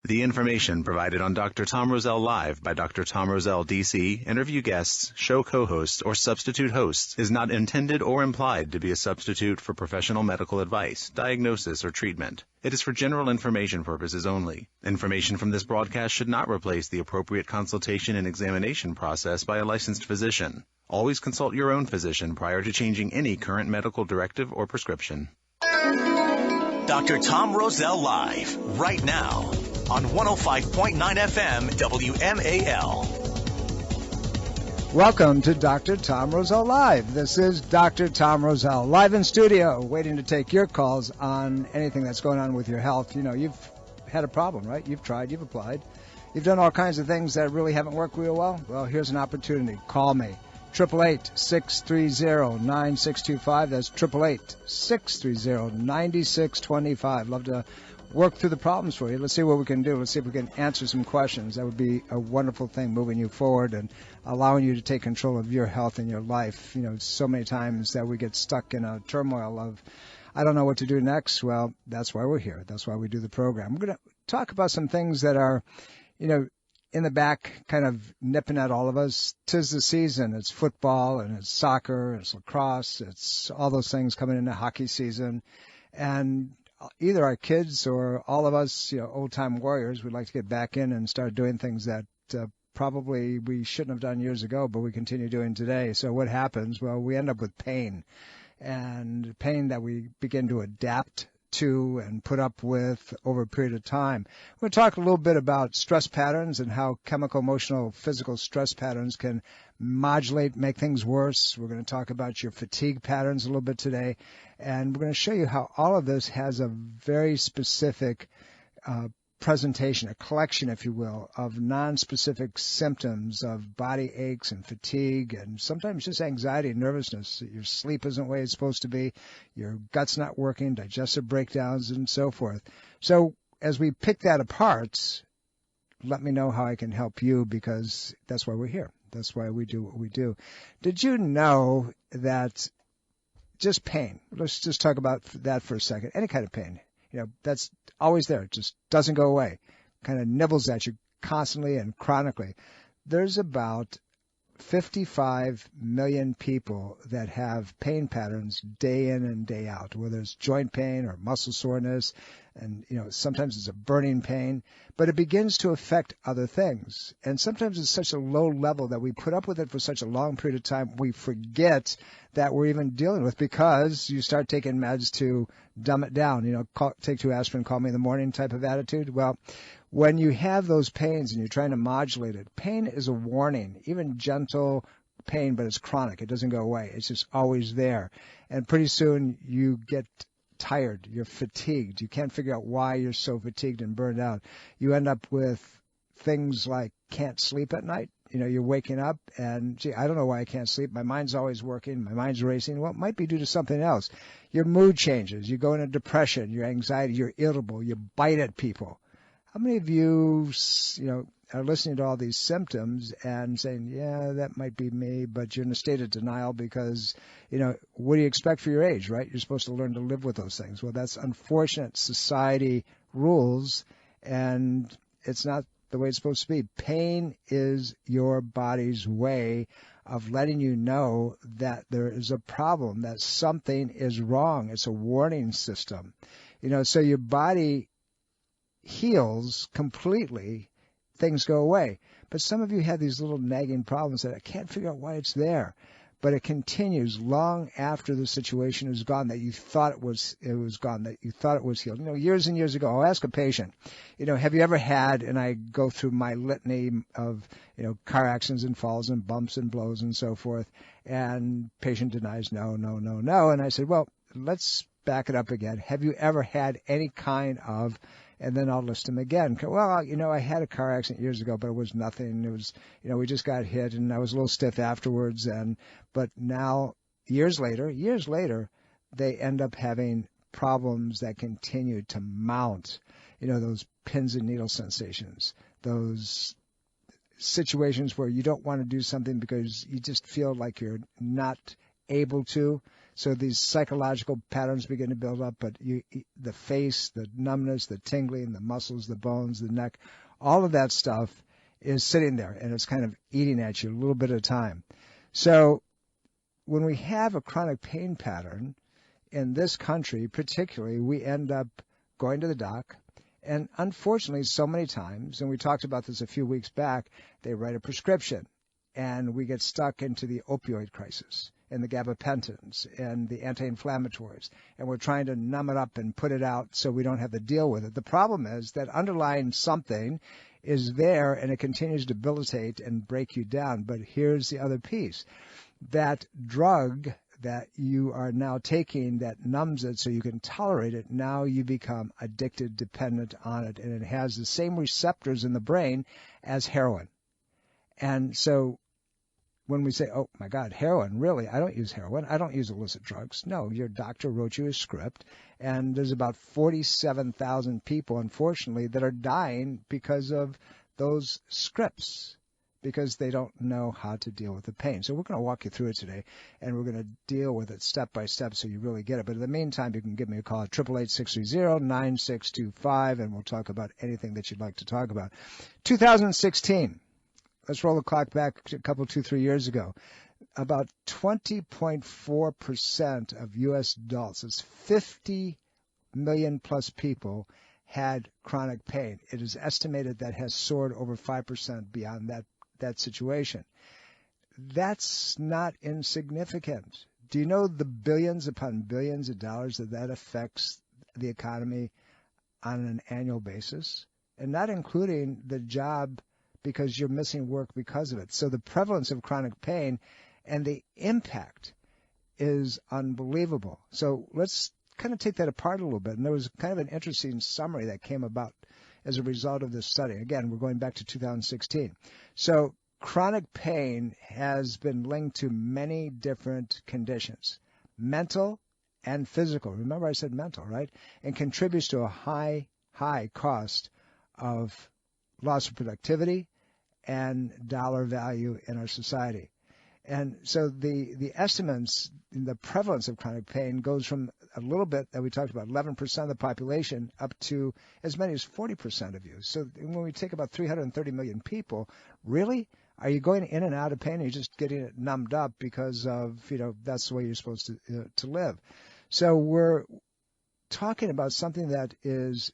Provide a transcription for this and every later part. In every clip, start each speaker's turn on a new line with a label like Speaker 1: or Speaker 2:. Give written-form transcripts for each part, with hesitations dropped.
Speaker 1: The information provided on Dr. Tom Roselle Live by Dr. Tom Roselle, D.C., interview guests, show co-hosts, or substitute hosts is not intended or implied to be a substitute for professional medical advice, diagnosis, or treatment. It is for general information purposes only. Information from this broadcast should not replace the appropriate consultation and examination process by a licensed physician. Always consult your own physician prior to changing any current medical directive or prescription.
Speaker 2: Dr. Tom Roselle Live, right now, on 105.9 FM WMAL.
Speaker 3: Welcome to Dr. Tom Roselle Live. This is Dr. Tom Roselle, live in studio, waiting to take your calls on anything that's going on with your health. You know, you've had a problem, right? You've tried, you've applied. You've done all kinds of things that really haven't worked real well. Well, here's an opportunity. Call me. 888-630-9625. That's 888-630-9625. Love to work through the problems for you. Let's see what we can do. Let's see if we can answer some questions. That would be a wonderful thing, moving you forward and allowing you to take control of your health and your life. You know, so many times that we get stuck in a turmoil of, I don't know what to do next. Well, that's why we're here. That's why we do the program. We're going to talk about some things that are, you know, in the back, kind of nipping at all of us. 'Tis the season. It's football and it's soccer, it's lacrosse, it's all those things coming into hockey season. And either our kids or all of us, you know, old-time warriors, would like to get back in and start doing things that probably we shouldn't have done years ago, but we continue doing today. So what happens? Well, we end up with pain, and pain that we begin to adapt to and put up with over a period of time. We're going to talk a little bit about stress patterns and how chemical, emotional, physical stress patterns can modulate, make things worse. We're going to talk about your fatigue patterns a little bit today, and we're going to show you how all of this has a very specific presentation, a collection, if you will, of non-specific symptoms of body aches and fatigue and sometimes just anxiety and nervousness. Your sleep isn't the way it's supposed to be, your gut's not working, digestive breakdowns, and so forth. So as we pick that apart, let me know how I can help you, because that's why we're here. That's why we do what we do. Did you know that just pain, let's just talk about that for a second, any kind of pain, you know, that's always there. It just doesn't go away. Kind of nibbles at you constantly and chronically. There's about 55 million people that have pain patterns day in and day out, whether it's joint pain or muscle soreness, and, you know, sometimes it's a burning pain, but it begins to affect other things. And sometimes it's such a low level that we put up with it for such a long period of time, we forget that we're even dealing with, because you start taking meds to dumb it down. You know, take 2 aspirin, call me in the morning type of attitude. Well, when you have those pains and you're trying to modulate it, pain is a warning, even gentle pain, but it's chronic. It doesn't go away. It's just always there. And pretty soon you get tired. You're fatigued. You can't figure out why you're so fatigued and burned out. You end up with things like can't sleep at night. You know, you're waking up and, gee, I don't know why I can't sleep. My mind's always working. My mind's racing. Well, it might be due to something else. Your mood changes. You go into depression, your anxiety, you're irritable. You bite at people. How many of you, you know, are listening to all these symptoms and saying, yeah, that might be me, but you're in a state of denial because, you know, what do you expect for your age, right? You're supposed to learn to live with those things. Well, that's unfortunate. Society rules, and it's not the way it's supposed to be. Pain is your body's way of letting you know that there is a problem, that something is wrong. It's a warning system. You know, so your body heals completely, things go away. But some of you have these little nagging problems that I can't figure out why it's there. But it continues long after the situation is gone, that you thought it was gone, that you thought it was healed. You know, years and years ago, I'll ask a patient, you know, have you ever had, and I go through my litany of, you know, car accidents and falls and bumps and blows and so forth, and patient denies, no. And I said, well, let's back it up again. Have you ever had any kind of, and then I'll list them again. Well, you know, I had a car accident years ago, but it was nothing. It was, you know, we just got hit and I was a little stiff afterwards. But now, years later, they end up having problems that continue to mount. You know, those pins and needle sensations, those situations where you don't want to do something because you just feel like you're not able to. So these psychological patterns begin to build up, but the face, the numbness, the tingling, the muscles, the bones, the neck, all of that stuff is sitting there, and it's kind of eating at you a little bit at a time. So when we have a chronic pain pattern in this country particularly, we end up going to the doc, and unfortunately so many times, and we talked about this a few weeks back, they write a prescription, and we get stuck into the opioid crisis and the gabapentins and the anti-inflammatories, and we're trying to numb it up and put it out so we don't have to deal with it. The problem is that underlying something is there, and it continues to debilitate and break you down. But here's the other piece. That drug that you are now taking that numbs it so you can tolerate it, now you become addicted, dependent on it, and it has the same receptors in the brain as heroin. And so when we say, oh, my God, heroin, really? I don't use heroin. I don't use illicit drugs. No, your doctor wrote you a script, and there's about 47,000 people, unfortunately, that are dying because of those scripts, because they don't know how to deal with the pain. So we're going to walk you through it today, and we're going to deal with it step by step so you really get it. But in the meantime, you can give me a call at 888-630-9625, and we'll talk about anything that you'd like to talk about. 2016. Let's roll the clock back a couple, 2-3 years ago. About 20.4% of U.S. adults, that's 50 million plus people, had chronic pain. It is estimated that has soared over 5% beyond that situation. That's not insignificant. Do you know the billions upon billions of dollars that affects the economy on an annual basis? And not including the job, because you're missing work because of it. So the prevalence of chronic pain and the impact is unbelievable. So let's kind of take that apart a little bit. And there was kind of an interesting summary that came about as a result of this study. Again, we're going back to 2016. So chronic pain has been linked to many different conditions, mental and physical. Remember I said mental, right? And contributes to a high cost of loss of productivity and dollar value in our society. And so the estimates, the prevalence of chronic pain goes from a little bit that we talked about, 11% of the population, up to as many as 40% of you. So when we take about 330 million people, really? Are you going in and out of pain, or are you just getting it numbed up because of, that's the way you're supposed to live? So we're talking about something that is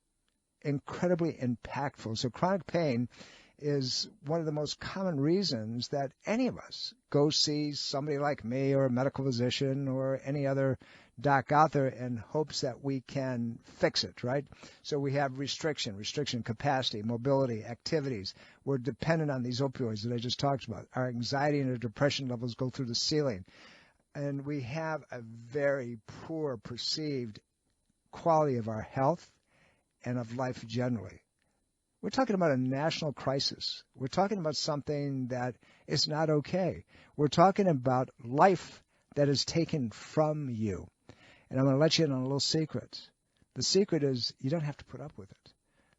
Speaker 3: incredibly impactful. So chronic pain is one of the most common reasons that any of us go see somebody like me or a medical physician or any other doc out there in hopes that we can fix it, right? So we have restriction, capacity, mobility, activities. We're dependent on these opioids that I just talked about. Our anxiety and our depression levels go through the ceiling. And we have a very poor perceived quality of our health and of life generally. We're talking about a national crisis. We're talking about something that is not okay. We're talking about life that is taken from you. And I'm going to let you in on a little secret. The secret is you don't have to put up with it.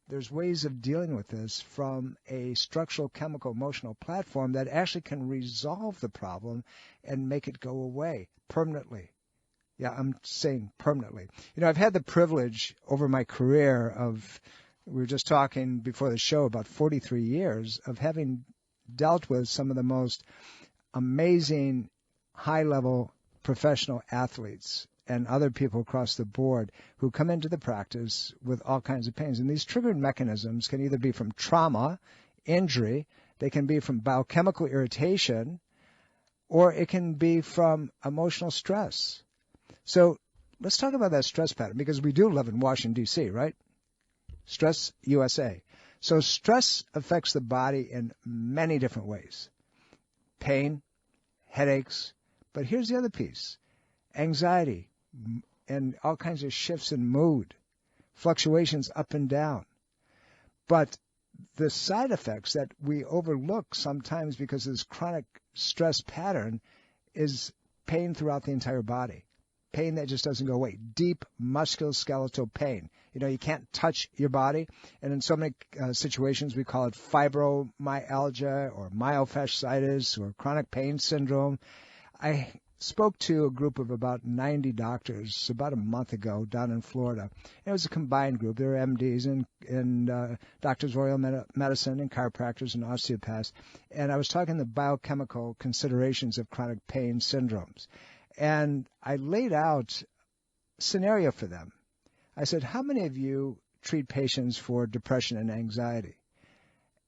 Speaker 3: There's ways of dealing with this from a structural, chemical, emotional platform that actually can resolve the problem and make it go away permanently. Yeah, I'm saying permanently. I've had the privilege over my career of, we were just talking before the show, about 43 years of having dealt with some of the most amazing high-level professional athletes and other people across the board who come into the practice with all kinds of pains. And these triggering mechanisms can either be from trauma, injury, they can be from biochemical irritation, or it can be from emotional stress. So let's talk about that stress pattern, because we do live in Washington, D.C., right? Stress USA. So stress affects the body in many different ways. Pain, headaches, but here's the other piece. Anxiety and all kinds of shifts in mood, fluctuations up and down. But the side effects that we overlook sometimes because of this chronic stress pattern is pain throughout the entire body. Pain that just doesn't go away. Deep musculoskeletal pain. You can't touch your body. And in so many situations, we call it fibromyalgia or myofasciitis or chronic pain syndrome. I spoke to a group of about 90 doctors about a month ago down in Florida. It was a combined group. There were MDs and doctors of Royal Medicine and chiropractors and osteopaths. And I was talking the biochemical considerations of chronic pain syndromes. And I laid out a scenario for them. I said, how many of you treat patients for depression and anxiety?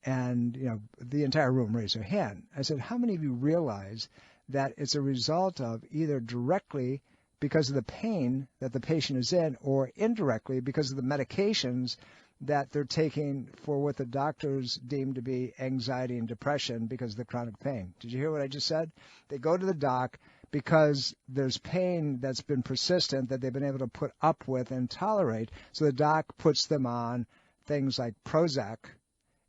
Speaker 3: And, the entire room raised their hand. I said, how many of you realize that it's a result of either directly because of the pain that the patient is in or indirectly because of the medications that they're taking for what the doctors deem to be anxiety and depression because of the chronic pain? Did you hear what I just said? They go to the doc because there's pain that's been persistent that they've been able to put up with and tolerate. So the doc puts them on things like Prozac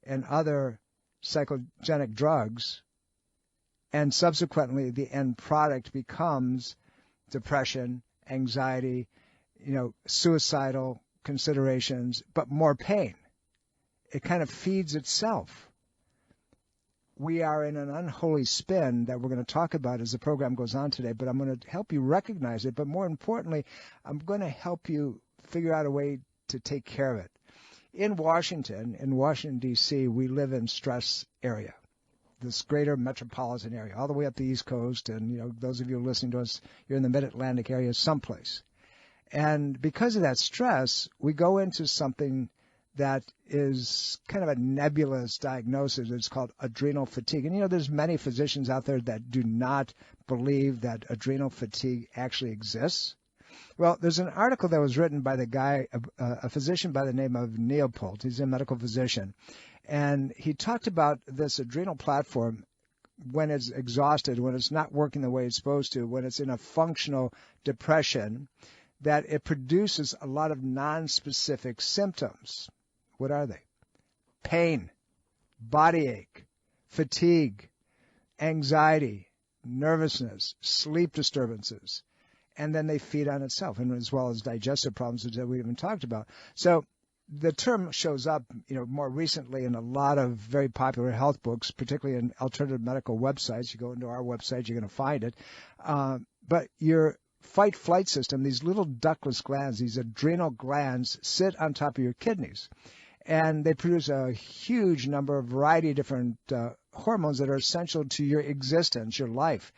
Speaker 3: and other psychogenic drugs, and subsequently the end product becomes depression, anxiety, suicidal considerations, but more pain. It kind of feeds itself. We are in an unholy spin that we're going to talk about as the program goes on today, but I'm going to help you recognize it. But more importantly, I'm going to help you figure out a way to take care of it. In Washington, D.C., we live in stress area, this greater metropolitan area, all the way up the East Coast. And, those of you listening to us, you're in the mid-Atlantic area someplace. And because of that stress, we go into something that is kind of a nebulous diagnosis. It's called adrenal fatigue. And, there's many physicians out there that do not believe that adrenal fatigue actually exists. Well, there's an article that was written by a physician by the name of Neopold. He's a medical physician. And he talked about this adrenal platform when it's exhausted, when it's not working the way it's supposed to, when it's in a functional depression, that it produces a lot of non-specific symptoms. What are they? Pain, body ache, fatigue, anxiety, nervousness, sleep disturbances. And then they feed on itself, and as well as digestive problems that we haven't talked about. So the term shows up, more recently in a lot of very popular health books, particularly in alternative medical websites. You go into our website, you're going to find it. But your fight-flight system, these little ductless glands, these adrenal glands, sit on top of your kidneys. And they produce a huge number of variety of different hormones that are essential to your existence, your life.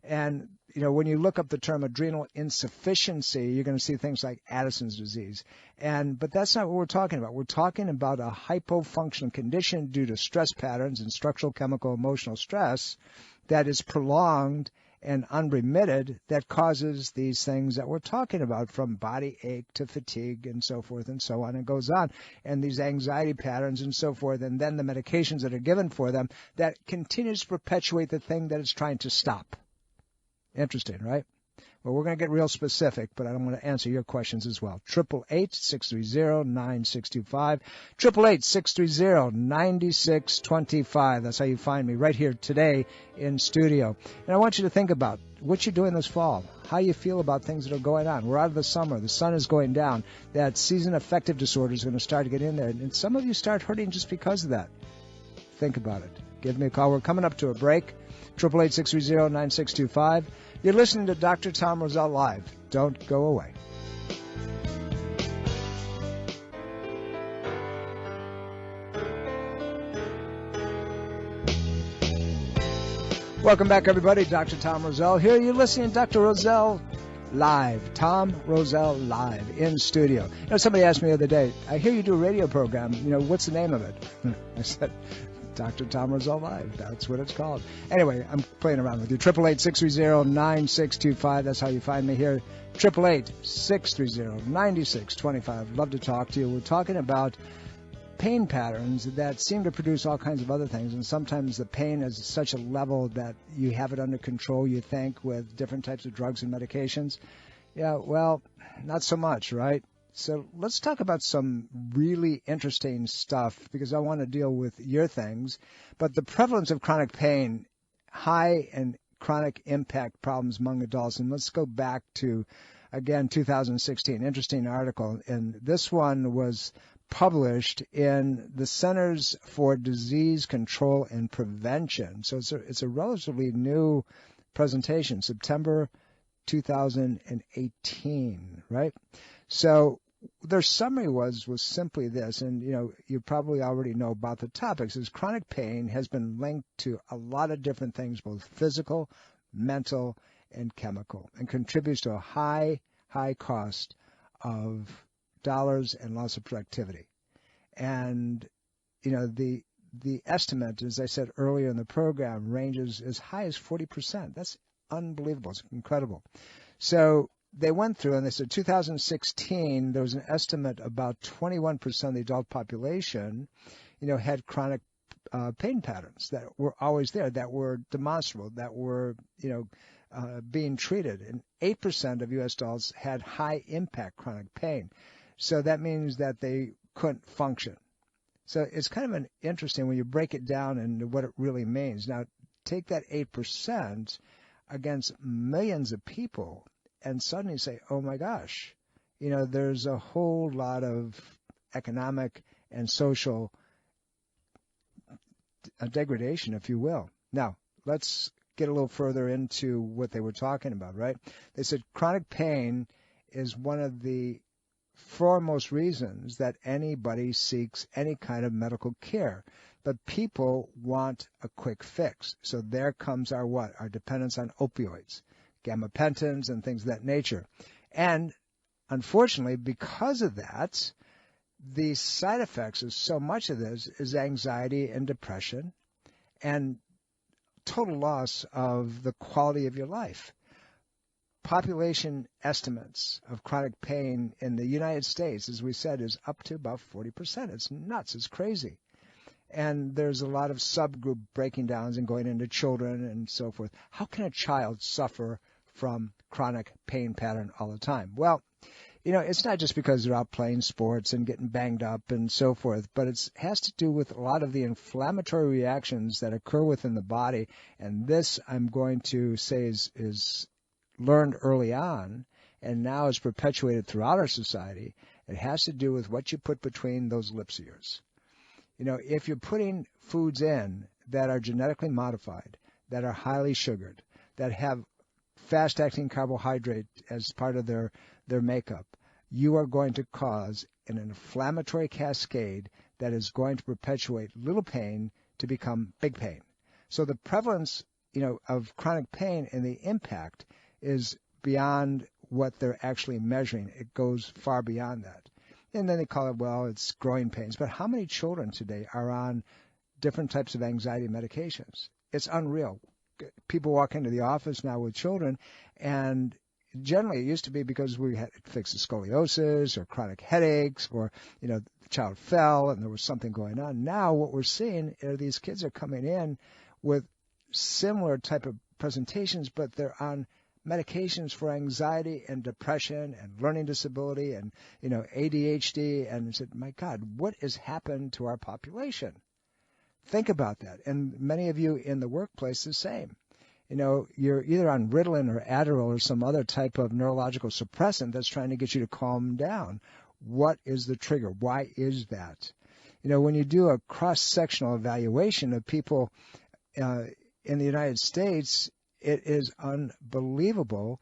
Speaker 3: And, when you look up the term adrenal insufficiency, you're going to see things like Addison's disease. But that's not what we're talking about. We're talking about a hypofunctional condition due to stress patterns and structural, chemical, emotional stress that is prolonged and unremitted that causes these things that we're talking about, from body ache to fatigue and so forth and so on, and goes on, and these anxiety patterns and so forth, and then the medications that are given for them that continues to perpetuate the thing that it's trying to stop. Interesting, right? Well, we're going to get real specific, but I'm going to answer your questions as well. 888-630-9625. 888-630-9625. That's how you find me right here today in studio. And I want you to think about what you're doing this fall, how you feel about things that are going on. We're out of the summer. The sun is going down. That season affective disorder is going to start to get in there. And some of you start hurting just because of that. Think about it. Give me a call. We're coming up to a break. 888-630-9625. You're listening to Dr. Tom Roselle Live. Don't go away. Welcome back, everybody. Dr. Tom Roselle here. You're listening to Dr. Roselle Live. Tom Roselle Live in studio. Somebody asked me the other day, I hear you do a radio program. What's the name of it? I said, Dr. Tom Roselle Live. That's what it's called. Anyway, I'm playing around with you. 888-630-9625. That's how you find me here. 888-630-9625. Love to talk to you. We're talking about pain patterns that seem to produce all kinds of other things, and sometimes the pain is such a level that you have it under control, you think, with different types of drugs and medications. Yeah, well, not so much, right? So let's talk about some really interesting stuff, because I want to deal with your things. But the prevalence of chronic pain, high and chronic impact problems among adults. And let's go back to, again, 2016. Interesting article. And this one was published in the Centers for Disease Control and Prevention. So it's a relatively new presentation, September 2018, right? So their summary was simply this, and you probably already know about the topics, is chronic pain has been linked to a lot of different things, both physical, mental, and chemical, and contributes to a high cost of dollars and loss of productivity. And the estimate, as I said earlier in the program, ranges as high as 40%. That's unbelievable. It's incredible. So they went through and they said 2016, there was an estimate about 21% of the adult population, had chronic pain patterns that were always there, that were demonstrable, that were, being treated. And 8% of U.S. adults had high impact chronic pain. So that means that they couldn't function. So it's kind of interesting when you break it down into what it really means. Now, take that 8% against millions of people and suddenly say, oh my gosh, there's a whole lot of economic and social degradation, if you will. Now, let's get a little further into what they were talking about, right? They said chronic pain is one of the foremost reasons that anybody seeks any kind of medical care. But people want a quick fix. So there comes our what? Our dependence on opioids, gamapentins, and things of that nature. And unfortunately, because of that, the side effects of so much of this is anxiety and depression and total loss of the quality of your life. Population estimates of chronic pain in the United States, as we said, is up to about 40%. It's nuts. It's crazy. And there's a lot of subgroup breaking downs and going into children and so forth. How can a child suffer from chronic pain pattern all the time? Well, it's not just because they're out playing sports and getting banged up and so forth, but it has to do with a lot of the inflammatory reactions that occur within the body. And this, I'm going to say, is learned early on and now is perpetuated throughout our society. It has to do with what you put between those lips of yours. If you're putting foods in that are genetically modified, that are highly sugared, that have fast-acting carbohydrate as part of their makeup, you are going to cause an inflammatory cascade that is going to perpetuate little pain to become big pain. So the prevalence, of chronic pain and the impact is beyond what they're actually measuring. It goes far beyond that. And then they call it, well, it's growing pains. But how many children today are on different types of anxiety medications? It's unreal. People walk into the office now with children, and generally it used to be because we had to fix the scoliosis or chronic headaches, or, the child fell and there was something going on. Now what we're seeing are these kids are coming in with similar type of presentations, but they're on medications for anxiety and depression and learning disability and, ADHD. And I said, my God, what has happened to our population? Think about that. And many of you in the workplace, the same. You're either on Ritalin or Adderall or some other type of neurological suppressant that's trying to get you to calm down. What is the trigger? Why is that? When you do a cross-sectional evaluation of people in the United States, it is unbelievable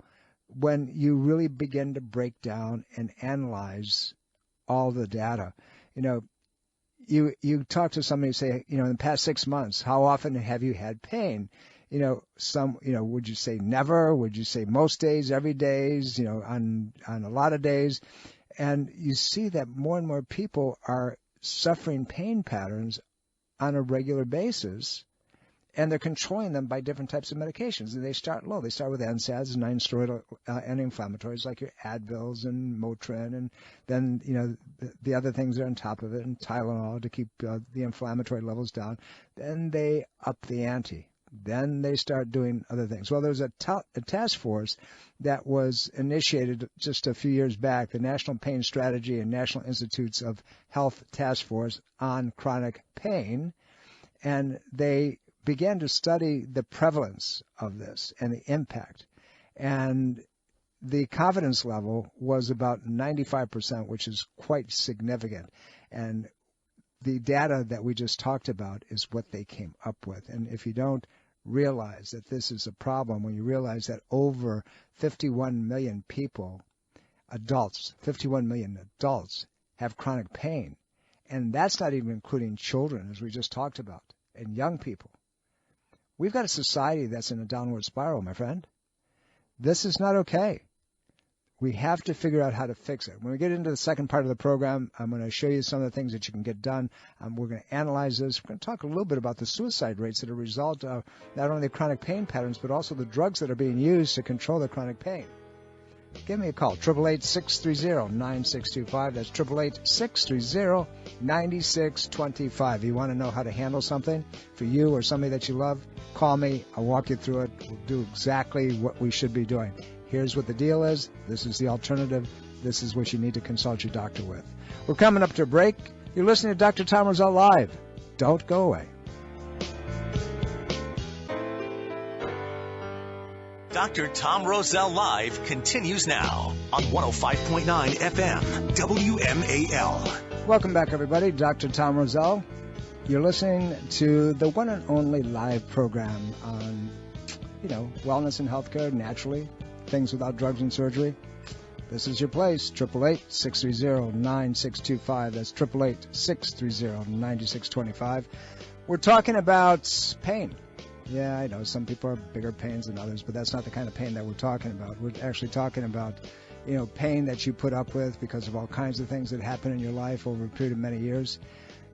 Speaker 3: when you really begin to break down and analyze all the data. You talk to somebody and say, in the past 6 months, how often have you had pain? Would you say never? Would you say most days, every days, on a lot of days? And you see that more and more people are suffering pain patterns on a regular basis. And they're controlling them by different types of medications. And they start low. They start with NSAIDs, non-steroidal anti-inflammatories like your Advils and Motrin, and then the other things are on top of it, and Tylenol to keep the inflammatory levels down. Then they up the ante. Then they start doing other things. Well, there's a task force that was initiated just a few years back, the National Pain Strategy and National Institutes of Health Task Force on Chronic Pain, and they began to study the prevalence of this and the impact. And the confidence level was about 95%, which is quite significant. And the data that we just talked about is what they came up with. And if you don't realize that this is a problem, when you realize that over 51 million people, adults, 51 million adults have chronic pain. And that's not even including children, as we just talked about, and young people. We've got a society that's in a downward spiral, my friend. This is not okay. We have to figure out how to fix it. When we get into the second part of the program, I'm going to show you some of the things that you can get done. We're going to analyze this. We're going to talk a little bit about the suicide rates that are a result of not only the chronic pain patterns, but also the drugs that are being used to control the chronic pain. Give me a call, 888-630-9625. That's 888-630-9625. You want to know how to handle something for you or somebody that you love? Call me. I'll walk you through it. We'll do exactly what we should be doing. Here's what the deal is. This is the alternative. This is what you need to consult your doctor with. We're coming up to a break. You're listening to Dr. Tom Roselle Live. Don't go away.
Speaker 2: Dr. Tom Roselle Live continues now on 105.9 FM, WMAL.
Speaker 3: Welcome back, everybody. Dr. Tom Roselle. You're listening to the one and only live program on, wellness and healthcare, naturally, things without drugs and surgery. This is your place, 888-630-9625. That's 888-630-9625. We're talking about pain. Yeah, I know some people have bigger pains than others, but that's not the kind of pain that we're talking about. We're actually talking about, pain that you put up with because of all kinds of things that happen in your life over a period of many years.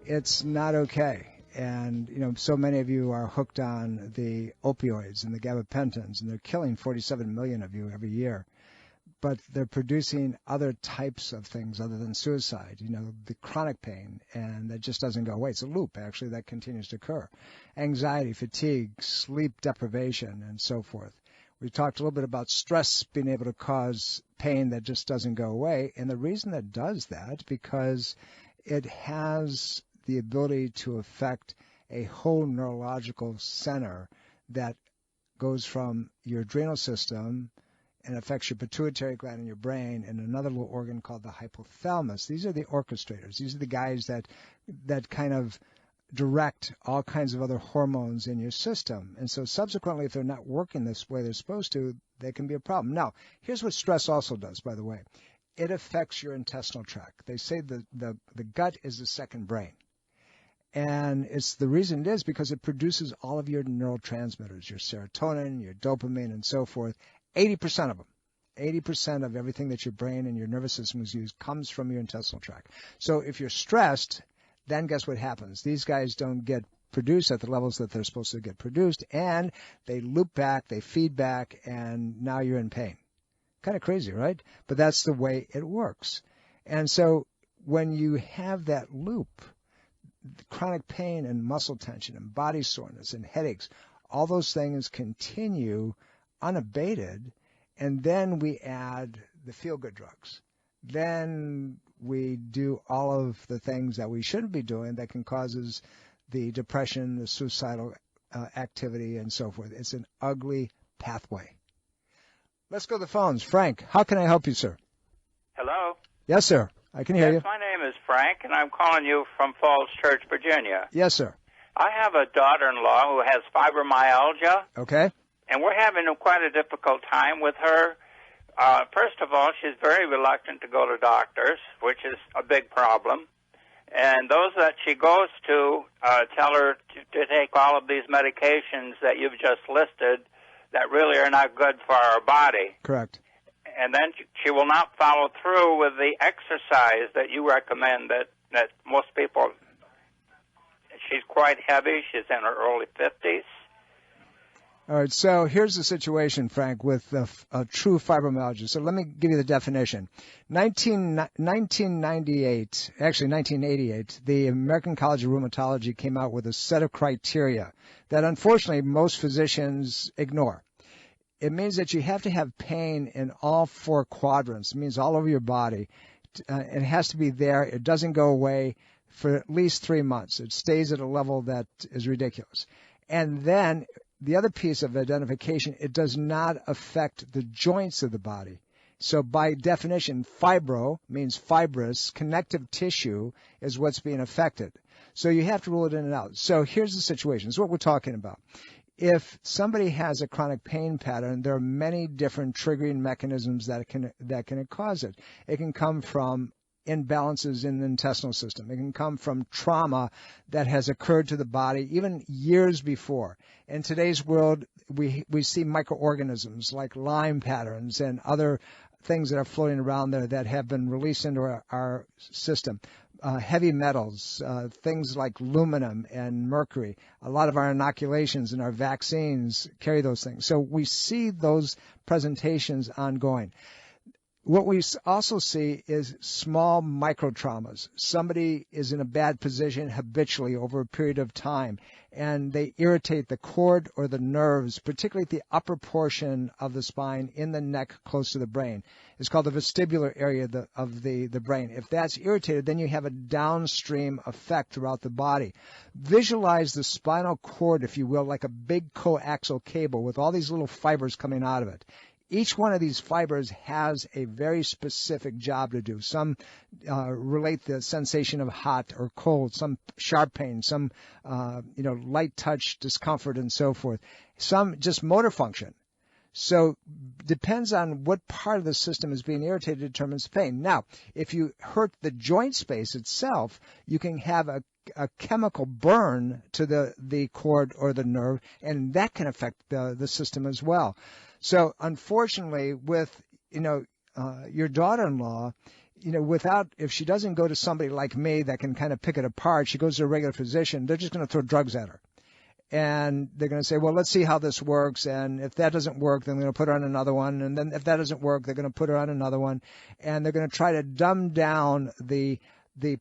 Speaker 3: It's not okay. And, so many of you are hooked on the opioids and the gabapentins, and they're killing 47 million of you every year. But they're producing other types of things other than suicide, the chronic pain, and that just doesn't go away. It's a loop, actually, that continues to occur. Anxiety, fatigue, sleep deprivation, and so forth. We talked a little bit about stress being able to cause pain that just doesn't go away. And the reason that does that, because it has the ability to affect a whole neurological center that goes from your adrenal system and affects your pituitary gland in your brain and another little organ called the hypothalamus. These are the orchestrators. These are the guys that kind of direct all kinds of other hormones in your system. And so subsequently, if they're not working this way they're supposed to, they can be a problem. Now, here's what stress also does, by the way. It affects your intestinal tract. They say the gut is the second brain. And the reason it is because it produces all of your neurotransmitters, your serotonin, your dopamine, and so forth. 80% of them, 80% of everything that your brain and your nervous system use comes from your intestinal tract. So if you're stressed, then guess what happens? These guys don't get produced at the levels that they're supposed to get produced, and they loop back, they feed back, and now you're in pain. Kind of crazy, right? But that's the way it works. And so when you have that loop, chronic pain and muscle tension and body soreness and headaches, all those things continue unabated, and then we add the feel-good drugs. Then we do all of the things that we shouldn't be doing that can cause the depression, the suicidal activity, and so forth. It's an ugly pathway. Let's go to the phones. Frank, how can I help you, sir?
Speaker 4: Hello?
Speaker 3: Yes, sir. I can hear you.
Speaker 4: My name is Frank, and I'm calling you from Falls Church, Virginia.
Speaker 3: Yes, sir.
Speaker 4: I have a daughter-in-law who has fibromyalgia.
Speaker 3: Okay.
Speaker 4: And we're having quite a difficult time with her. First of all, she's very reluctant to go to doctors, which is a big problem. And those that she goes to tell her to take all of these medications that you've just listed that really are not good for our body.
Speaker 3: Correct.
Speaker 4: And then she will not follow through with the exercise that you recommend that most people. She's quite heavy. She's in her early 50s.
Speaker 3: All right, so here's the situation, Frank, with a true fibromyalgia. So let me give you the definition. 1988, the American College of Rheumatology came out with a set of criteria that unfortunately most physicians ignore. It means that you have to have pain in all four quadrants. It means all over your body. It has to be there. It doesn't go away for at least 3 months. It stays at a level that is ridiculous. And then the other piece of identification, it does not affect the joints of the body. So by definition, fibro means fibrous. Connective tissue is what's being affected. So you have to rule it in and out. So here's the situation. This is what we're talking about. if somebody has a chronic pain pattern, there are many different triggering mechanisms that can cause it. It can come from imbalances in the intestinal system. It can come from trauma that has occurred to the body even years before. In today's world, we see microorganisms like Lyme patterns and other things that are floating around there that have been released into our system. Heavy metals, things like aluminum and mercury. A lot of our inoculations and our vaccines carry those things. So we see those presentations ongoing. What we also see is small micro-traumas. Somebody is in a bad position habitually over a period of time, and they irritate the cord or the nerves, particularly the upper portion of the spine in the neck close to the brain. It's called the vestibular area of the brain. If that's irritated, then you have a downstream effect throughout the body. Visualize the spinal cord, if you will, like a big coaxial cable with all these little fibers coming out of it. Each one of these fibers has a very specific job to do. Some relate the sensation of hot or cold, some sharp pain, some light touch discomfort, and so forth. Some just motor function. So depends on what part of the system is being irritated determines pain. Now, if you hurt the joint space itself, you can have a chemical burn to the cord or the nerve, and that can affect the system as well. So unfortunately, with your daughter-in-law, if she doesn't go to somebody like me that can kind of pick it apart, she goes to a regular physician, they're just going to throw drugs at her. And they're going to say, well, let's see how this works. And if that doesn't work, then they're going to put her on another one. And then if that doesn't work, they're going to put her on another one. And they're going to try to dumb down the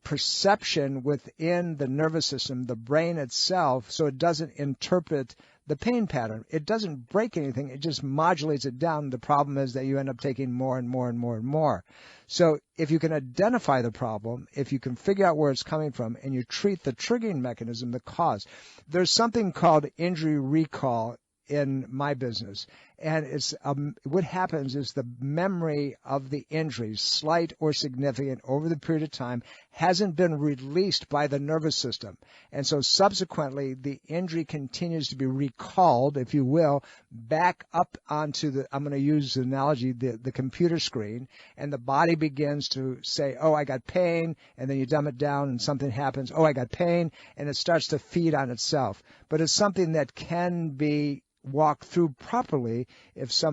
Speaker 3: perception within the nervous system, the brain itself, so it doesn't interpret the pain pattern. It doesn't break anything. It just modulates it down. The problem is that you end up taking more and more and more and more. So if you can identify the problem, if you can figure out where it's coming from, and you treat the triggering mechanism, the cause, there's something called injury recall in my business. And it's what happens is the memory of the injury, slight or significant over the period of time, hasn't been released by the nervous system. And so subsequently, the injury continues to be recalled, if you will, back up onto I'm going to use the analogy, the computer screen, and the body begins to say, oh, I got pain, and then you dumb it down and something happens, oh, I got pain, and it starts to feed on itself. But it's something that can be walk through properly if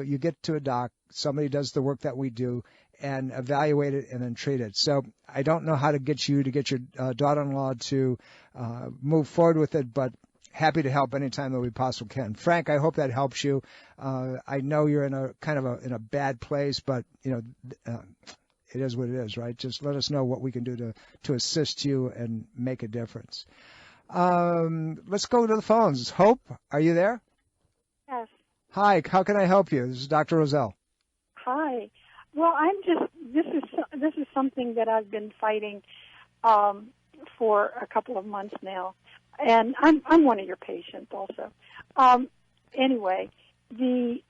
Speaker 3: you get to a doc, somebody does the work that we do and evaluate it and then treat it. So I don't know how to get your daughter-in-law to move forward with it, but happy to help anytime that we possibly can. Frank, I hope that helps you. I know you're in a kind of in a bad place, but it is what it is, right? Just let us know what we can do to assist you and make a difference. Let's go to the phones. Hope, are you there?
Speaker 5: Yes.
Speaker 3: Hi, how can I help you? This is Dr. Roselle.
Speaker 5: Hi. Well, this is something that I've been fighting for a couple of months now, and I'm one of your patients also. Anyway, the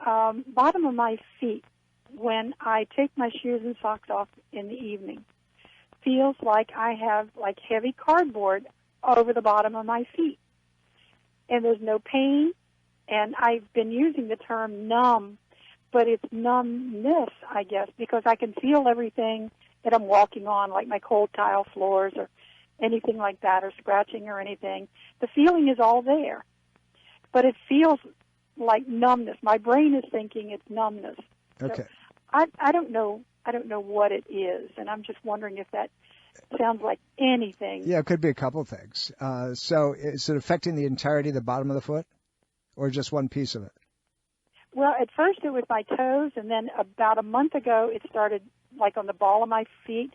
Speaker 5: bottom of my feet, when I take my shoes and socks off in the evening, feels like I have like heavy cardboard over the bottom of my feet, and there's no pain. And I've been using the term numb, but it's numbness, I guess, because I can feel everything that I'm walking on, like my cold tile floors or anything like that, or scratching or anything. The feeling is all there, but it feels like numbness. My brain is thinking it's numbness.
Speaker 3: Okay.
Speaker 5: So I don't know what it is, and I'm just wondering if that sounds like anything.
Speaker 3: Yeah, it could be a couple of things. So is it affecting the entirety of the bottom of the foot, or just one piece of it?
Speaker 5: Well, at first it was my toes, and then about a month ago it started like on the ball of my feet,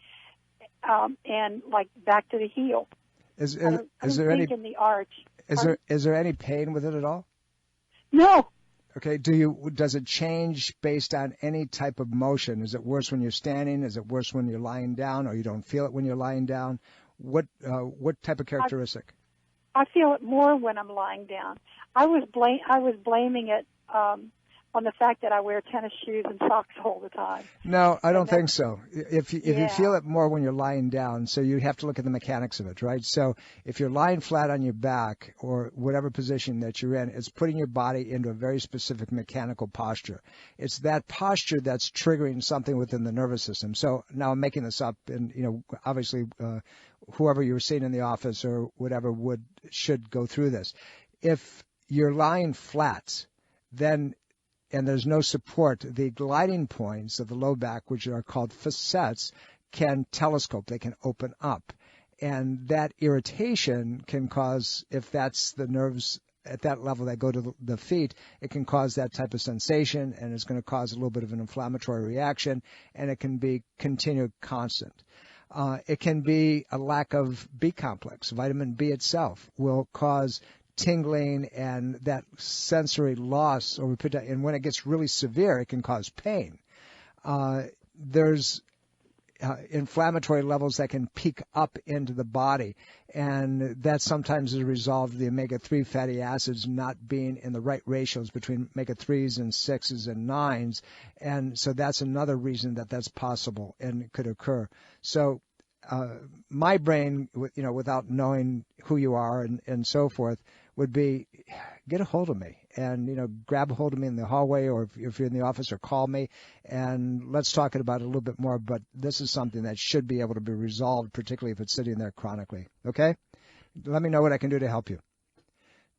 Speaker 5: and like back to the heel.
Speaker 3: Is there any
Speaker 5: in the arch?
Speaker 3: Is there any pain with it at all?
Speaker 5: No.
Speaker 3: Okay. Does it change based on any type of motion? Is it worse when you're standing? Is it worse when you're lying down, or you don't feel it when you're lying down? What type of characteristic?
Speaker 5: I feel it more when I'm lying down. I was blaming it on the fact that I wear tennis shoes and socks all the time.
Speaker 3: No, I don't think so. If you feel it more when you're lying down, so you have to look at the mechanics of it, right? So if you're lying flat on your back or whatever position that you're in, it's putting your body into a very specific mechanical posture. It's that posture that's triggering something within the nervous system. So now I'm making this up, and obviously whoever you were seeing in the office or whatever should go through this. If you're lying flat, then and there's no support, the gliding points of the low back, which are called facets, can telescope. They can open up. And that irritation can cause, if that's the nerves at that level that go to the feet, it can cause that type of sensation, and it's going to cause a little bit of an inflammatory reaction, and it can be continued constant. It can be a lack of B complex. Vitamin B itself will cause tingling and that sensory loss over period, and when it gets really severe, it can cause pain. There's inflammatory levels that can peak up into the body, and that sometimes is a result of the omega-3 fatty acids not being in the right ratios between omega-3s and 6s and 9s, and so that's another reason that that's possible and could occur. So my brain, without knowing who you are and so forth, would be get a hold of me and, grab a hold of me in the hallway, or if you're in the office, or call me, and let's talk about it a little bit more. But this is something that should be able to be resolved, particularly if it's sitting there chronically. Okay? Let me know what I can do to help you.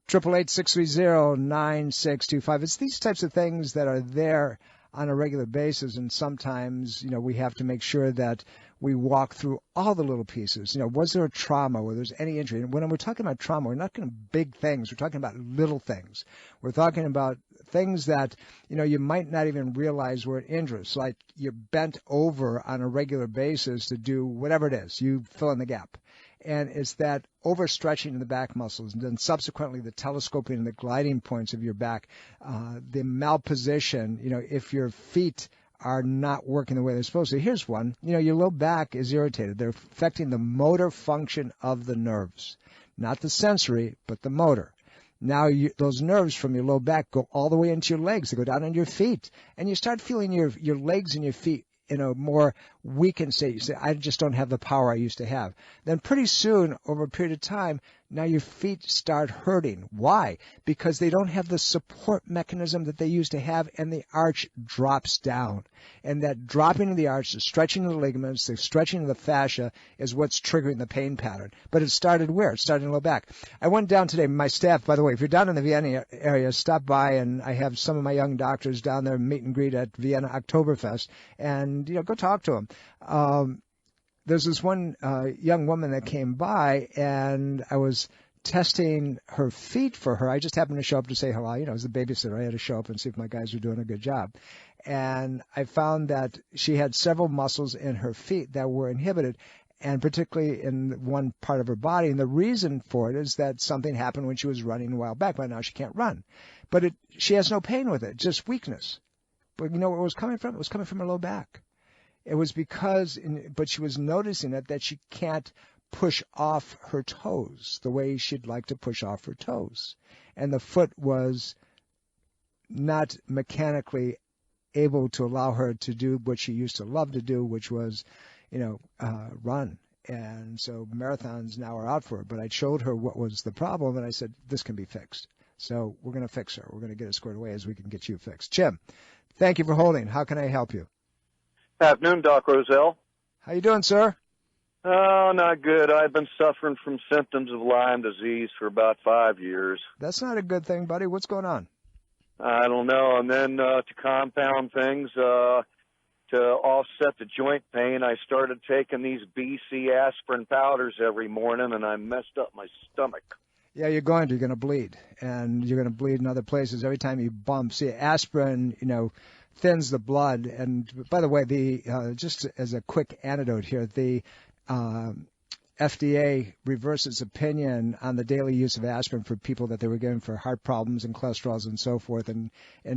Speaker 3: 888-630-9625. It's these types of things that are there on a regular basis, and sometimes, we have to make sure that we walk through all the little pieces. Was there a trauma? Were there any injury? And when we're talking about trauma, we're not talking about big things. We're talking about little things. We're talking about things that, you might not even realize were injurious, like you're bent over on a regular basis to do whatever it is. You fill in the gap. And it's that overstretching of the back muscles, and then subsequently the telescoping and the gliding points of your back, the malposition, if your feet are not working the way they're supposed to. Here's one. Your low back is irritated. They're affecting the motor function of the nerves, not the sensory, but the motor. Now, those nerves from your low back go all the way into your legs. They go down into your feet, and you start feeling your legs and your feet in a more weakened state. You say, I just don't have the power I used to have. Then pretty soon, over a period of time, now your feet start hurting. Why? Because they don't have the support mechanism that they used to have, and the arch drops down. And that dropping of the arch, the stretching of the ligaments, the stretching of the fascia is what's triggering the pain pattern. But it started where? It started in the low back. I went down today. My staff, by the way, if you're down in the Vienna area, stop by, and I have some of my young doctors down there meet and greet at Vienna Oktoberfest, and go talk to them. There's this one young woman that came by, and I was testing her feet for her. I just happened to show up to say hello. As the babysitter, I had to show up and see if my guys were doing a good job. And I found that she had several muscles in her feet that were inhibited, and particularly in one part of her body. And the reason for it is that something happened when she was running a while back. By now she can't run. But she has no pain with it, just weakness. But where it was coming from? It was coming from her low back. It was but she was noticing that she can't push off her toes the way she'd like to push off her toes. And the foot was not mechanically able to allow her to do what she used to love to do, which was, run. And so marathons now are out for her. But I showed her what was the problem, and I said, this can be fixed. So we're going to fix her. We're going to get it squared away as we can get you fixed. Jim, thank you for holding. How can I help you?
Speaker 6: Afternoon, Doc Roselle.
Speaker 3: How you doing, sir?
Speaker 6: Oh, not good. I've been suffering from symptoms of Lyme disease for about 5 years.
Speaker 3: That's not a good thing, buddy. What's going on?
Speaker 6: I don't know. And then to compound things, to offset the joint pain, I started taking these BC aspirin powders every morning, and I messed up my stomach.
Speaker 3: Yeah, you're going to bleed, and you're going to bleed in other places every time you bump. See, aspirin, thins the blood. And by the way, just as a quick anecdote here, the FDA reversed its opinion on the daily use of aspirin for people that they were given for heart problems and cholesterols and so forth in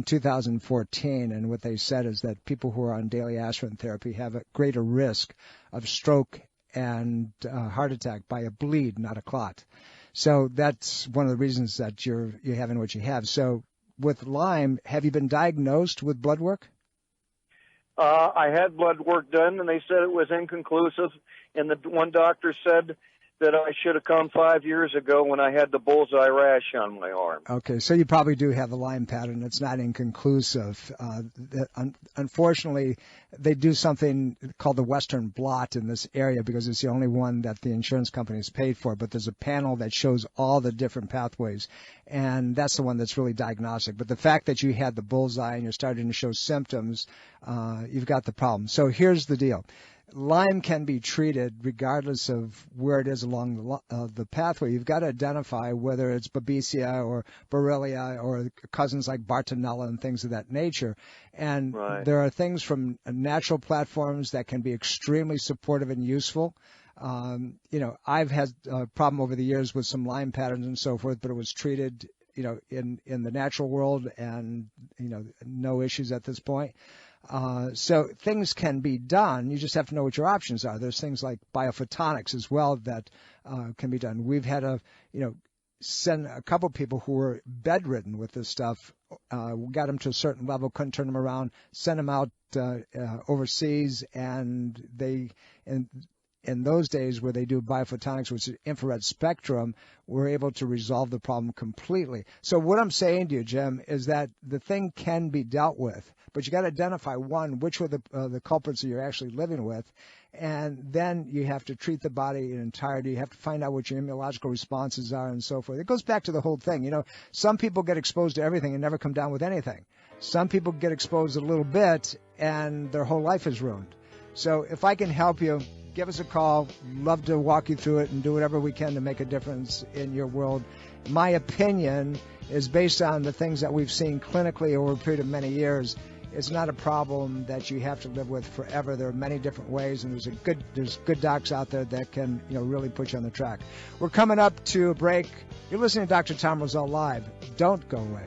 Speaker 3: 2014. And what they said is that people who are on daily aspirin therapy have a greater risk of stroke and heart attack by a bleed, not a clot. So that's one of the reasons that you're having what you have. So with Lyme, have you been diagnosed with blood work?
Speaker 6: I had blood work done, and they said it was inconclusive. And the one doctor said that I should have come 5 years ago when I had the bullseye rash on my arm.
Speaker 3: Okay, so you probably do have the Lyme pattern. It's not inconclusive. Unfortunately, they do something called the Western blot in this area because it's the only one that the insurance companies paid for. But there's a panel that shows all the different pathways, and that's the one that's really diagnostic. But the fact that you had the bullseye and you're starting to show symptoms, you've got the problem. So here's the deal. Lyme can be treated regardless of where it is along the pathway. You've got to identify whether it's Babesia or Borrelia or cousins like Bartonella and things of that nature. And there are things from natural platforms that can be extremely supportive and useful. I've had a problem over the years with some Lyme patterns and so forth, but it was treated, in the natural world and, no issues at this point. So things can be done. You just have to know what your options are. There's things like biophotonics as well that can be done. We've had send a couple people who were bedridden with this stuff. We got them to a certain level, couldn't turn them around, sent them out overseas, and they in those days where they do biophotonics, which is infrared spectrum, we're able to resolve the problem completely. So what I'm saying to you, Jim, is that the thing can be dealt with, but you got to identify, one, which were the culprits that you're actually living with, and then you have to treat the body in entirety. You have to find out what your immunological responses are and so forth. It goes back to the whole thing. Some people get exposed to everything and never come down with anything. Some people get exposed a little bit and their whole life is ruined. So if I can help you, give us a call. Love to walk you through it and do whatever we can to make a difference in your world. My opinion is based on the things that we've seen clinically over a period of many years. It's not a problem that you have to live with forever. There are many different ways, and there's good docs out there that can really put you on the track. We're coming up to a break. You're listening to Dr. Tom Roselle Live. Don't go away.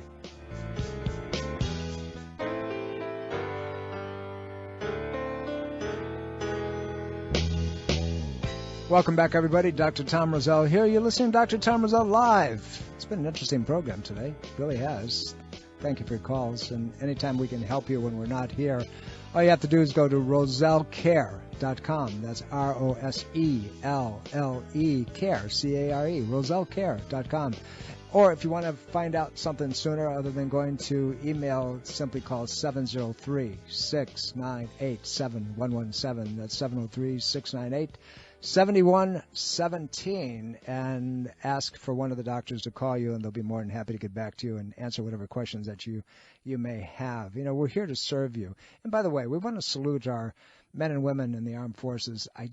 Speaker 3: Welcome back, everybody. Dr. Tom Roselle here. You're listening to Dr. Tom Roselle Live. It's been an interesting program today. It really has. Thank you for your calls. And anytime we can help you when we're not here, all you have to do is go to rosellecare.com. That's ROSELLE care, C-A-R-E, rosellecare.com. Or if you want to find out something sooner other than going to email, simply call 703-698-7117. That's 703-698-7117, and ask for one of the doctors to call you, and they'll be more than happy to get back to you and answer whatever questions that you may have. We're here to serve you. And by the way, we want to salute our men and women in the armed forces. I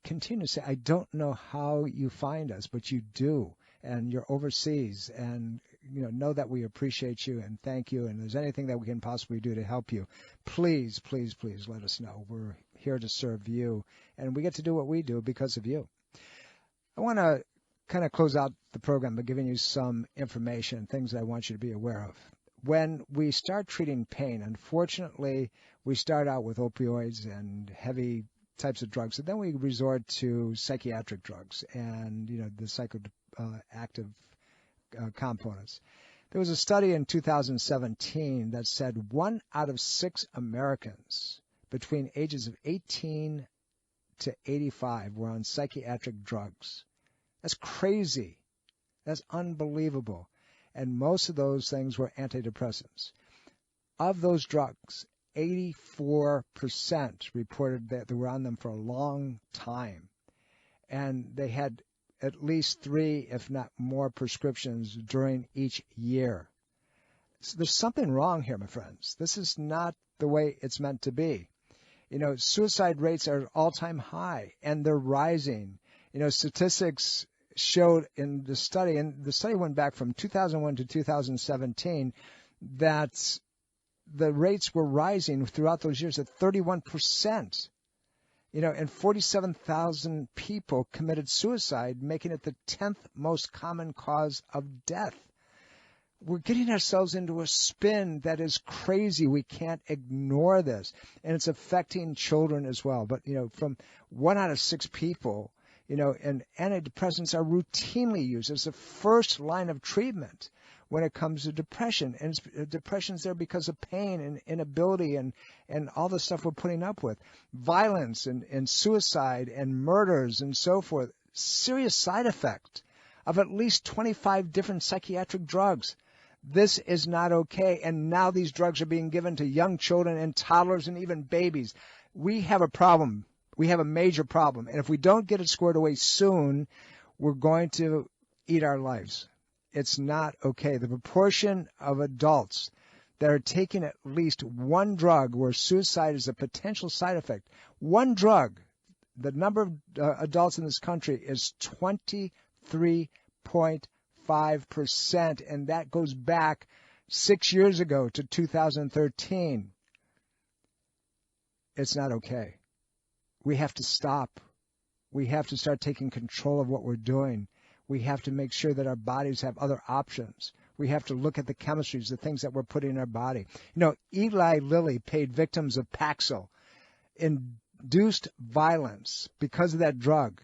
Speaker 3: continue to say, I don't know how you find us, but you do. And you're overseas, and know that we appreciate you and thank you. And if there's anything that we can possibly do to help you, please, please, please let us know. We're here to serve you, and we get to do what we do because of you. I want to kind of close out the program by giving you some information, things that I want you to be aware of. When we start treating pain, unfortunately, we start out with opioids and heavy types of drugs, and then we resort to psychiatric drugs and the psychoactive components. There was a study in 2017 that said 1 out of 6 Americans between ages of 18 to 85 were on psychiatric drugs. That's crazy. That's unbelievable. And most of those things were antidepressants. Of those drugs, 84% reported that they were on them for a long time. And they had at least 3, if not more, prescriptions during each year. So there's something wrong here, my friends. This is not the way it's meant to be. Suicide rates are at all-time high, and they're rising. Statistics showed in the study, and the study went back from 2001 to 2017, that the rates were rising throughout those years at 31%. And 47,000 people committed suicide, making it the 10th most common cause of death. We're getting ourselves into a spin that is crazy. We can't ignore this. And it's affecting children as well. But, from 1 out of 6 people, and antidepressants are routinely used as the first line of treatment. when it comes to depression. And depression's there because of pain and inability and all the stuff we're putting up with. Violence and suicide and murders and so forth. Serious side effect of at least 25 different psychiatric drugs. This is not okay. And now these drugs are being given to young children and toddlers and even babies. We have a problem. We have a major problem. And if we don't get it squared away soon, we're going to eat our lives. It's not okay. The proportion of adults that are taking at least one drug where suicide is a potential side effect, one drug, the number of adults in this country is 23.5%, and that goes back 6 years ago to 2013. It's not okay. We have to stop. We have to start taking control of what we're doing. We have to make sure that our bodies have other options. We have to look at the chemistries, the things that we're putting in our body. You know, Eli Lilly paid victims of Paxil induced violence because of that drug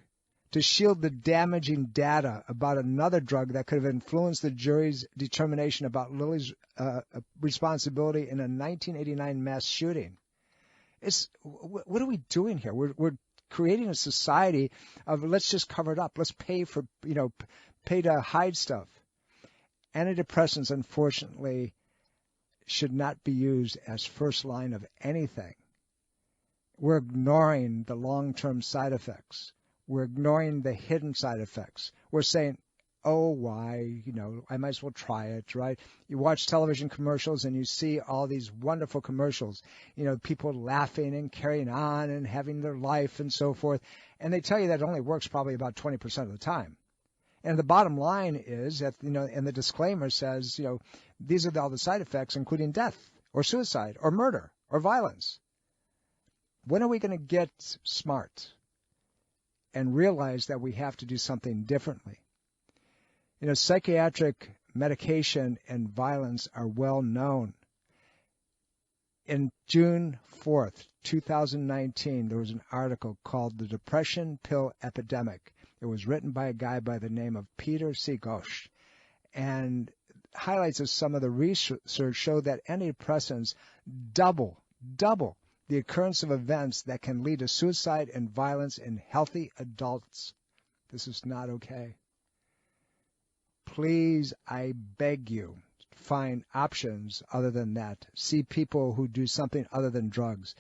Speaker 3: to shield the damaging data about another drug that could have influenced the jury's determination about Lilly's responsibility in a 1989 mass shooting. What are we doing here? We're creating a society of let's just cover it up. Let's pay to hide stuff. Antidepressants, unfortunately, should not be used as first line of anything. We're ignoring the long-term side effects. We're ignoring the hidden side effects. We're saying, oh, why? I might as well try it, right? You watch television commercials and you see all these wonderful commercials, people laughing and carrying on and having their life and so forth. And they tell you that it only works probably about 20% of the time. And the bottom line is that, and the disclaimer says, these are all the side effects, including death or suicide or murder or violence. When are we going to get smart and realize that we have to do something differently? Psychiatric medication and violence are well known. In June 4th, 2019, there was an article called The Depression Pill Epidemic. It was written by a guy by the name of Peter C. Ghosh. And highlights of some of the research show that antidepressants double the occurrence of events that can lead to suicide and violence in healthy adults. This is not okay. Please, I beg you, find options other than that. See people who do something other than drugs.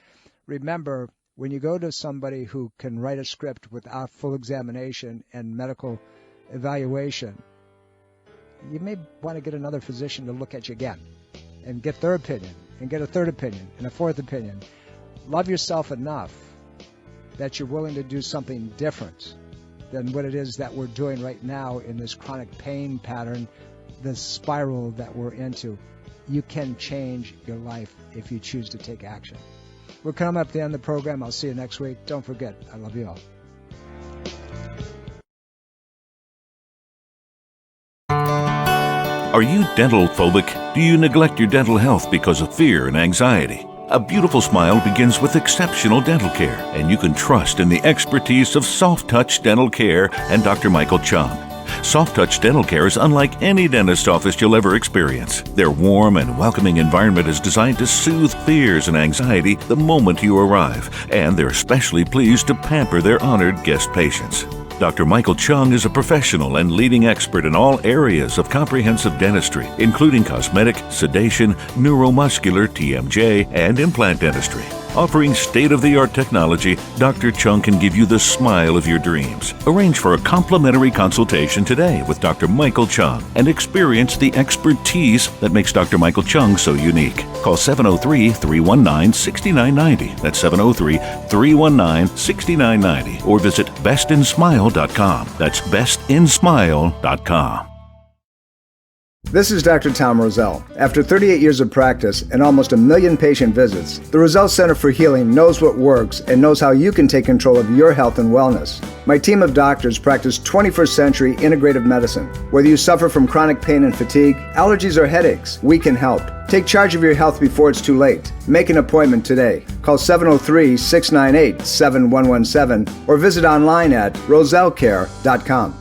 Speaker 3: Remember, when you go to somebody who can write a script without full examination and medical evaluation, you may want to get another physician to look at you again and get their opinion and get a third opinion and a fourth opinion. Love yourself enough that you're willing to do something different than what it is that we're doing right now in this chronic pain pattern, this spiral that we're into. You can change your life if you choose to take action. We're coming up to the end of the program. I'll see you next week. Don't forget, I love you all.
Speaker 7: Are you dental phobic? Do you neglect your dental health because of fear and anxiety? A beautiful smile begins with exceptional dental care, and you can trust in the expertise of Soft Touch Dental Care and Dr. Michael Chung. Soft Touch Dental Care is unlike any dentist office you'll ever experience. Their warm and welcoming environment is designed to soothe fears and anxiety the moment you arrive, and they're especially pleased to pamper their honored guest patients. Dr. Michael Chung is a professional and leading expert in all areas of comprehensive dentistry, including cosmetic, sedation, neuromuscular, TMJ, and implant dentistry. Offering state-of-the-art technology, Dr. Chung can give you the smile of your dreams. Arrange for a complimentary consultation today with Dr. Michael Chung and experience the expertise that makes Dr. Michael Chung so unique. Call 703-319-6990. That's 703-319-6990. Or visit bestinsmile.com. That's bestinsmile.com.
Speaker 3: This is Dr. Tom Roselle. After 38 years of practice and almost 1 million patient visits, the Roselle Center for Healing knows what works and knows how you can take control of your health and wellness. My team of doctors practice 21st century integrative medicine. Whether you suffer from chronic pain and fatigue, allergies or headaches, we can help. Take charge of your health before it's too late. Make an appointment today. Call 703-698-7117 or visit online at rosellecare.com.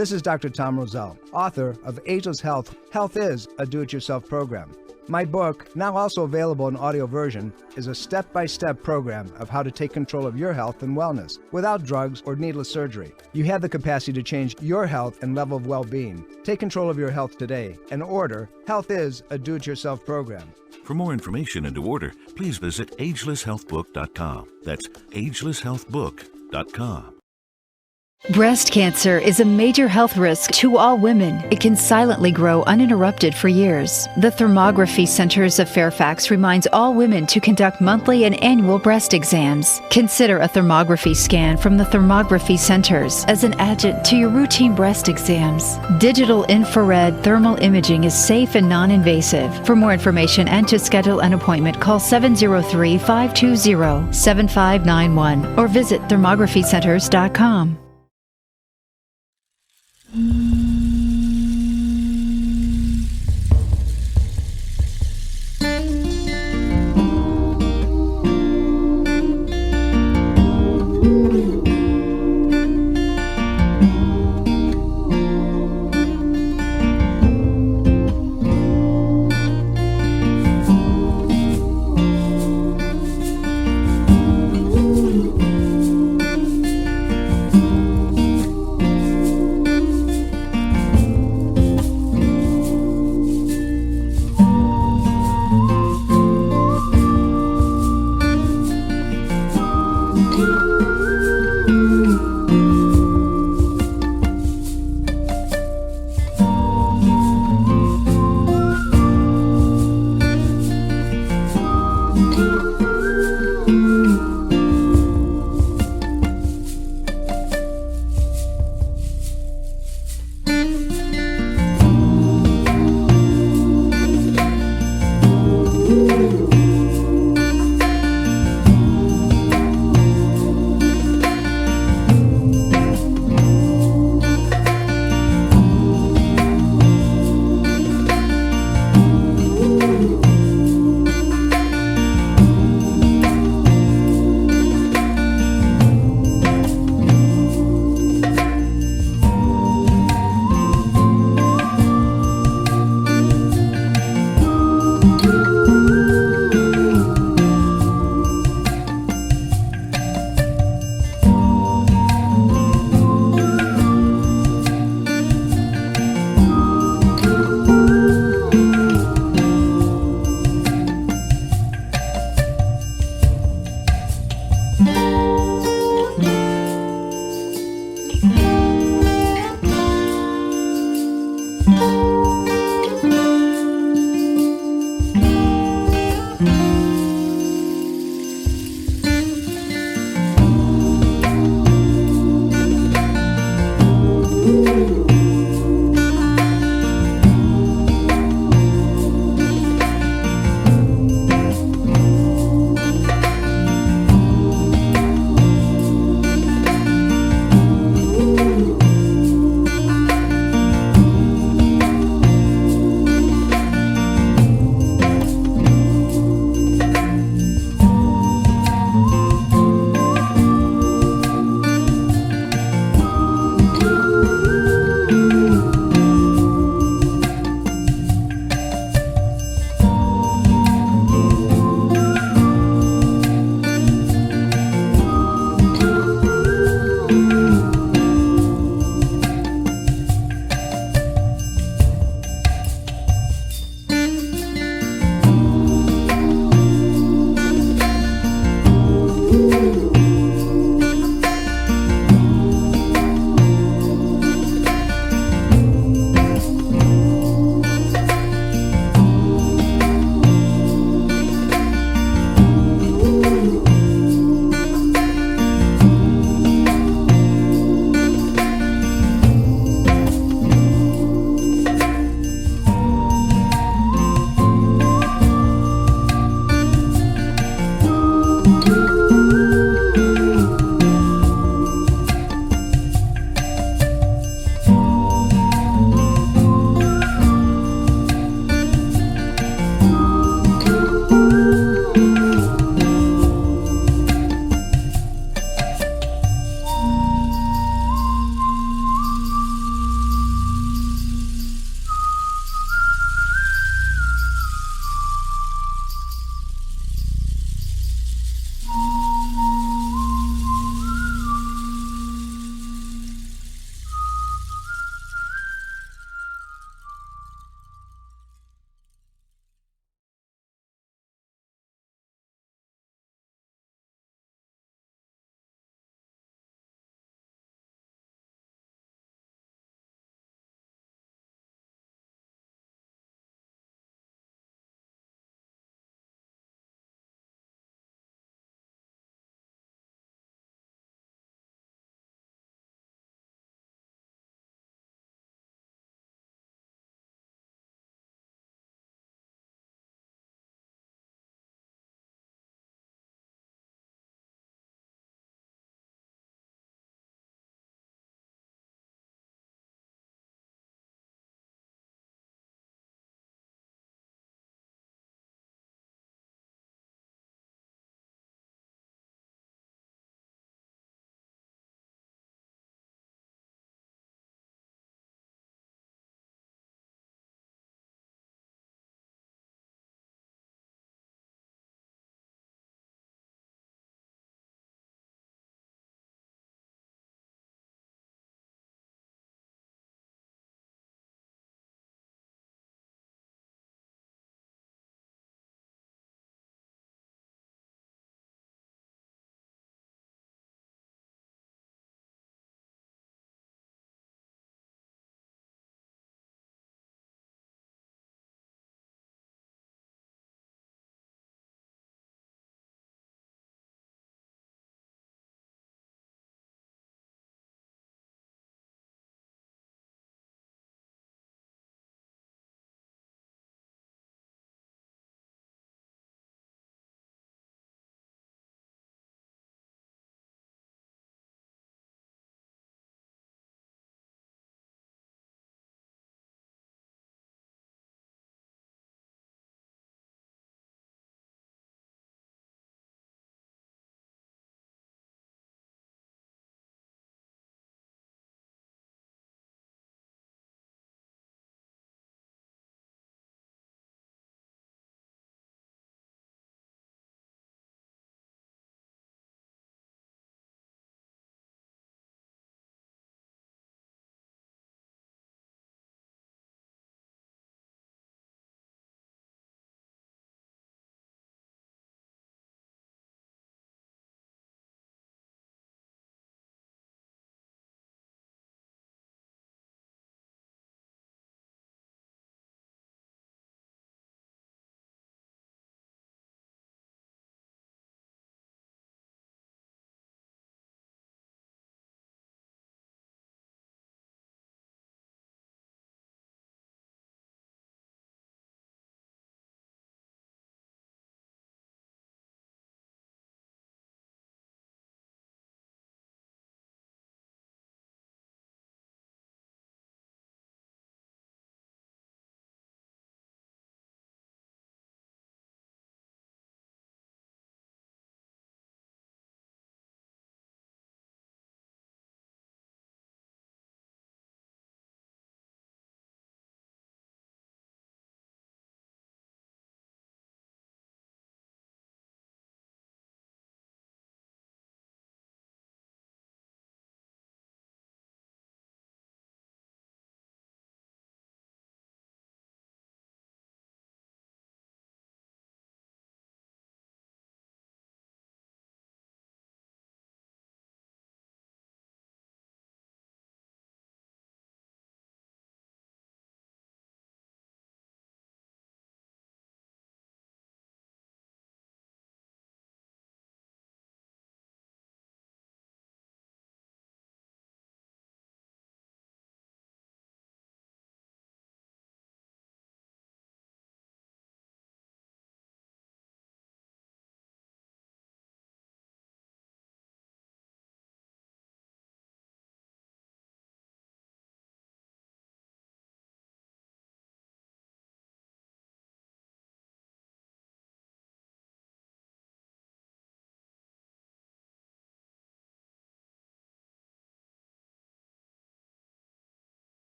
Speaker 3: This is Dr. Tom Roselle, author of Ageless Health. Health is a do-it-yourself program. My book, now also available in audio version, is a step-by-step program of how to take control of your health and wellness without drugs or needless surgery. You have the capacity to change your health and level of well-being. Take control of your health today and order Health is a do-it-yourself program.
Speaker 7: For more information and to order, please visit agelesshealthbook.com. That's agelesshealthbook.com.
Speaker 8: Breast cancer is a major health risk to all women. It can silently grow uninterrupted for years. The Thermography Centers of Fairfax reminds all women to conduct monthly and annual breast exams. Consider a thermography scan from the Thermography Centers as an adjunct to your routine breast exams. Digital infrared thermal imaging is safe and non-invasive. For more information and to schedule an appointment, call 703-520-7591 or visit thermographycenters.com.